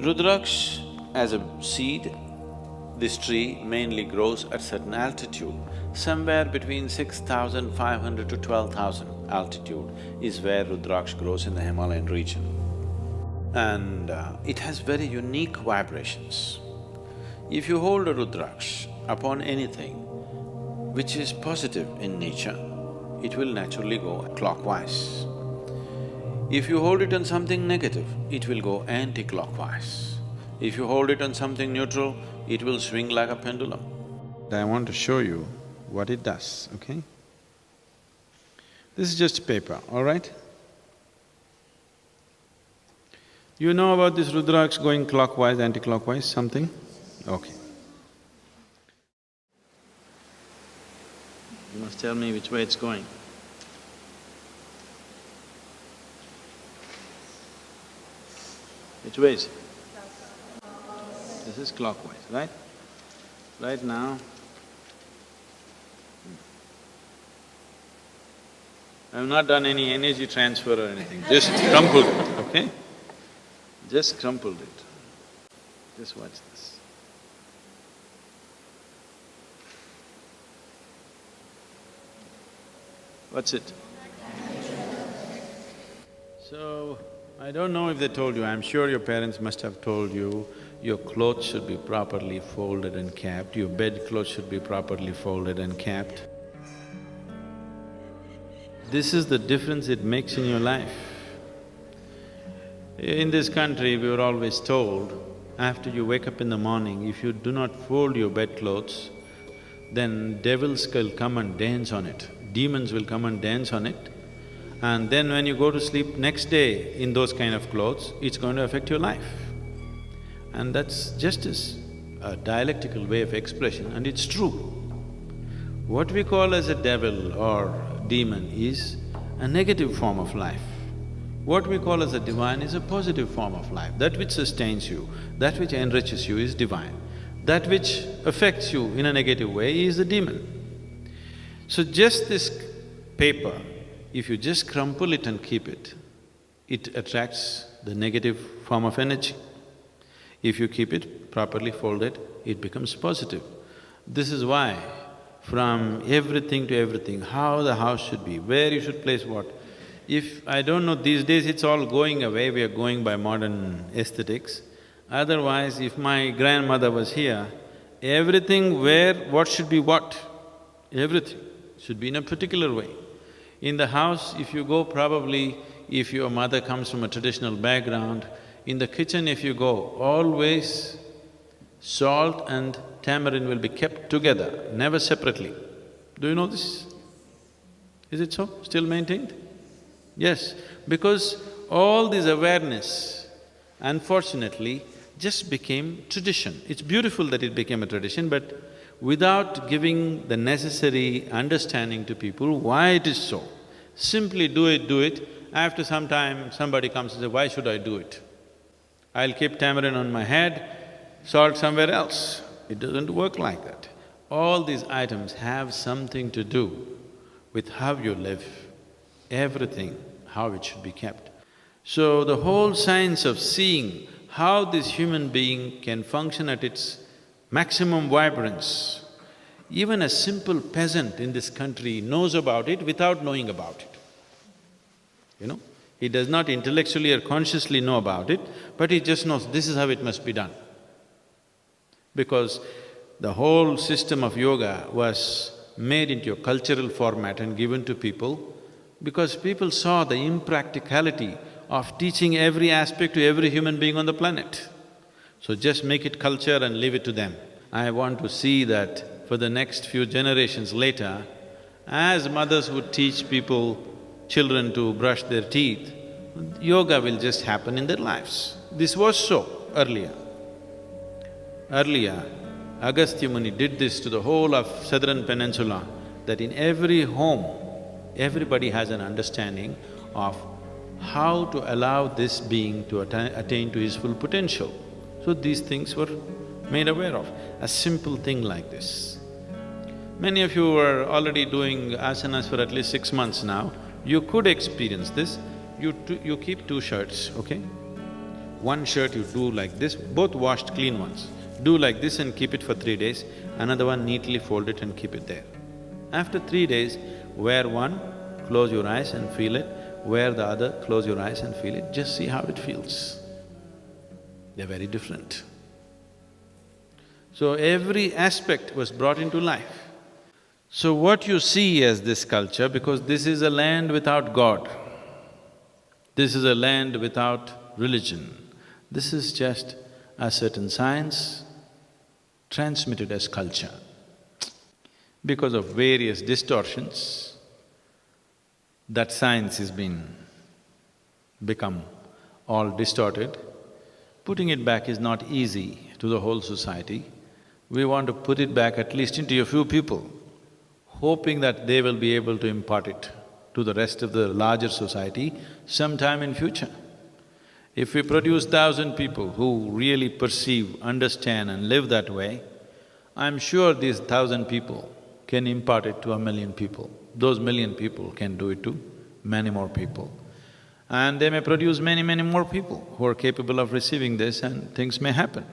Rudraksh as a seed, this tree mainly grows at certain altitude. Somewhere between 6,500 to 12,000 altitude is where Rudraksh grows in the Himalayan region. And it has very unique vibrations. If you hold a Rudraksh upon anything which is positive in nature, it will naturally go clockwise. If you hold it on something negative, it will go anti-clockwise. If you hold it on something neutral, it will swing like a pendulum. I want to show you what it does, okay? This is just paper, all right? You know about this Rudraksh going clockwise, anti-clockwise, something? Okay. You must tell me which way it's going. Which way is it? This is clockwise, right? Right now, I've not done any energy transfer or anything, just crumpled it, okay? Just crumpled it. Just watch this. What's it? So, I don't know if they told you, I'm sure your parents must have told you, your clothes should be properly folded and kept, your bed clothes should be properly folded and kept. This is the difference it makes in your life. In this country, we were always told, after you wake up in the morning, if you do not fold your bedclothes, then devils will come and dance on it, demons will come and dance on it, and then when you go to sleep next day in those kind of clothes, it's going to affect your life. And that's just a dialectical way of expression, and it's true. What we call as a devil or demon is a negative form of life. What we call as a divine is a positive form of life. That which sustains you, that which enriches you is divine. That which affects you in a negative way is the demon. So just this paper, if you just crumple it and keep it, it attracts the negative form of energy. If you keep it properly folded, it becomes positive. This is why from everything to everything, how the house should be, where you should place what. If… I don't know, these days it's all going away, we are going by modern aesthetics. Otherwise, if my grandmother was here, everything where what should be what, everything should be in a particular way. In the house, if you go probably, if your mother comes from a traditional background, in the kitchen if you go, always salt and tamarind will be kept together, never separately. Do you know this? Is it so? Still maintained? Yes, because all this awareness, unfortunately, just became tradition. It's beautiful that it became a tradition, but without giving the necessary understanding to people why it is so. Simply do it, after some time somebody comes and says, why should I do it? I'll keep tamarind on my head, salt somewhere else. It doesn't work like that. All these items have something to do with how you live, everything, how it should be kept. So the whole science of seeing how this human being can function at its maximum vibrance, even a simple peasant in this country knows about it without knowing about it. You know, he does not intellectually or consciously know about it, but he just knows this is how it must be done. Because the whole system of yoga was made into a cultural format and given to people because people saw the impracticality of teaching every aspect to every human being on the planet. So just make it culture and leave it to them. I want to see that for the next few generations later, as mothers would teach people, children to brush their teeth, yoga will just happen in their lives. This was so earlier. Earlier, Agastya Muni did this to the whole of southern peninsula, that in every home, everybody has an understanding of how to allow this being to attain to his full potential. So these things were made aware of, a simple thing like this. Many of you are already doing asanas for at least 6 months now, you could experience this. You keep 2 shirts, okay? one shirt you do like this, both washed clean ones. Do like this and keep it for 3 days, another one neatly fold it and keep it there. After 3 days, wear one, close your eyes and feel it, wear the other, close your eyes and feel it, just see how it feels. They're very different. So every aspect was brought into life. So what you see as this culture, because this is a land without God, this is a land without religion, this is just a certain science transmitted as culture. Because of various distortions, that science has become all distorted. Putting it back is not easy to the whole society. We want to put it back at least into a few people, hoping that they will be able to impart it to the rest of the larger society sometime in future. If we produce 1,000 people who really perceive, understand and live that way, I'm sure these 1,000 people can impart it to 1,000,000 people. Those 1,000,000 people can do it to many more people. And they may produce many, many more people who are capable of receiving this and things may happen.